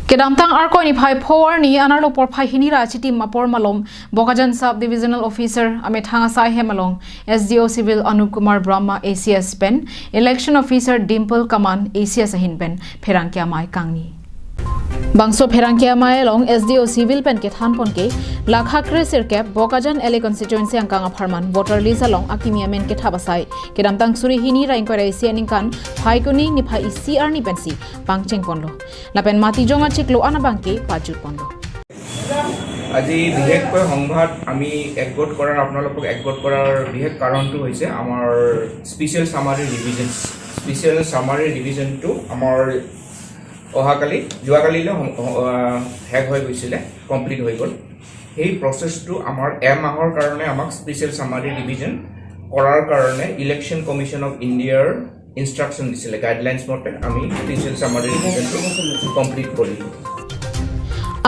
Kedamtang arkoi ni phai phor ni anarlo por phai hinira chiti mapor malom Bokajan Sub Divisional Officer amethanga sai hemalong SDO Civil Anup Kumar Brahma ACS pen Election Officer Dimple Kaman ACS ahin pen pherangkya mai kangni Bangso pherangkya mai long SDO Civil pen ke than pon ke lakha kre sirkep Bokajan LA constituency angkang apharman voter list along akimia men ke thabasai kedamtang suri hinira ingkoi sianing kan phai kuni ni phai CR ni pensi pangcheng ponlo lapen mati jonga chiklo anabangke pajut ponlo আজি বিশেষকৈ সংবাদ আমি একগোট কৰাৰ আপোনালোকক একগোট কৰাৰ বিশেষ কাৰণটো হৈছে আমাৰ স্পেশাল সামাৰী ৰিভিজনটো আমাৰ অহাকালি যোৱাকালিলৈ হেক হৈ গৈছিলে কমপ্লিট হৈ গ'ল এই প্ৰচেছটো আমাৰ এমাহৰ কাৰণে আমাক স্পেশাল সামাৰী ৰিভিজন কৰাৰ কাৰণে ইলেকশ্যন কমিশ্যন অফ ইণ্ডিয়াৰ ইনষ্ট্ৰাকশ্যন দিছিলে গাইডলাইনছ মতে আমি স্পেশাল সামাৰী ৰিভিজনটো কমপ্লিট কৰিলোঁ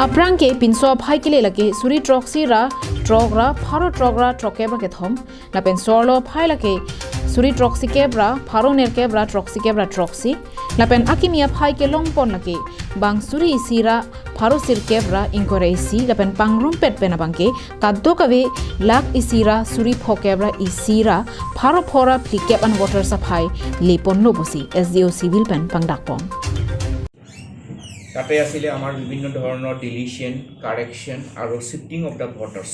Aprangke pinso phai kile lake suri troxi ra trogra pharo trogra trokebra ke thom la pensorlo phai lake suri troxi kebra pharo ner kebra troxi kebra troxi la pen akimia phai ke longpon lake bang suri sira pharo sirkebra inkoreisi la pen pangrum pet pena bangke kaddo kave lak isira suri phokebra isira pharo phora plikep an water supply lepon no bosi SDO Civil pen pangdakpon তাতে আসলে আমাৰ বিভিন্ন ধৰণৰ deletion কাৰেকশন আৰু shifting of the ভোটাৰ্স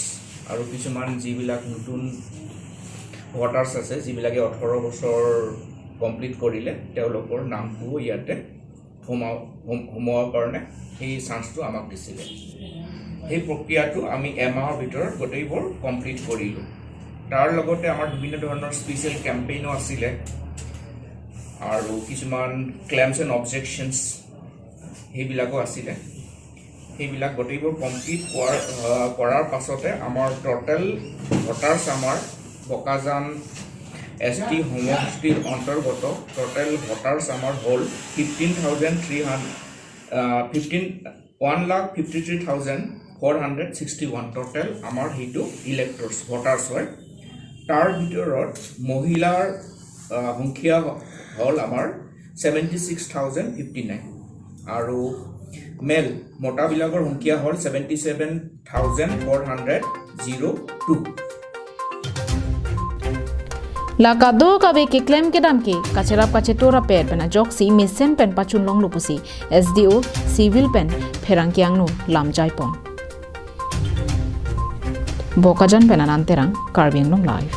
আৰু কিছুমান যিবিলাক নতুন ভোটাৰ্স আছে যিবিলাকে 18 বছৰ কমপ্লিট কৰিলে তেওঁলোকৰ নামটো ইয়াতে হোমৰ কাৰণে এই চান্সটো আমাক দিছিলে এই প্ৰক্ৰিয়াটো আমি এমাহৰ ভিতৰত গোটেইবোৰ কমপ্লিট কৰিলো তাৰ লগতে আমাৰ বিভিন্ন ধৰণৰ স্পেশাল কেম্পেইনো আছিল আৰু কিছুমান ক্লেমছ এণ্ড অবজেকশনছ সেইবিলাকো আছিলে সেইবিলাক গোটেইবোৰ কমপ্লিট কৰাৰ পাছতে আমাৰ টোটাল ভোটাৰ্স আমাৰ বকাজান এছটি সমষ্টিৰ অন্তৰ্গত টোটাল ভোটাৰ্স আমাৰ হ'ল 1,53,461 টোটাল আমাৰ সেইটো ইলেক্টৰ্ছ ভোটাৰ্স হয় তাৰ ভিতৰত মহিলাৰ সংখ্যা হ'ল আমাৰ 76,059 আৰু মেল মোটাবিলাকৰ সংখ্যা হ'ল 77,402 La kado kabe ke claim ke dam ke kacharap kache tora per pena joksi misen pen pachun long lupusi SDO Civil pen pherangkyang nu lamjai pon Bokajan penan anterang Karbiang long live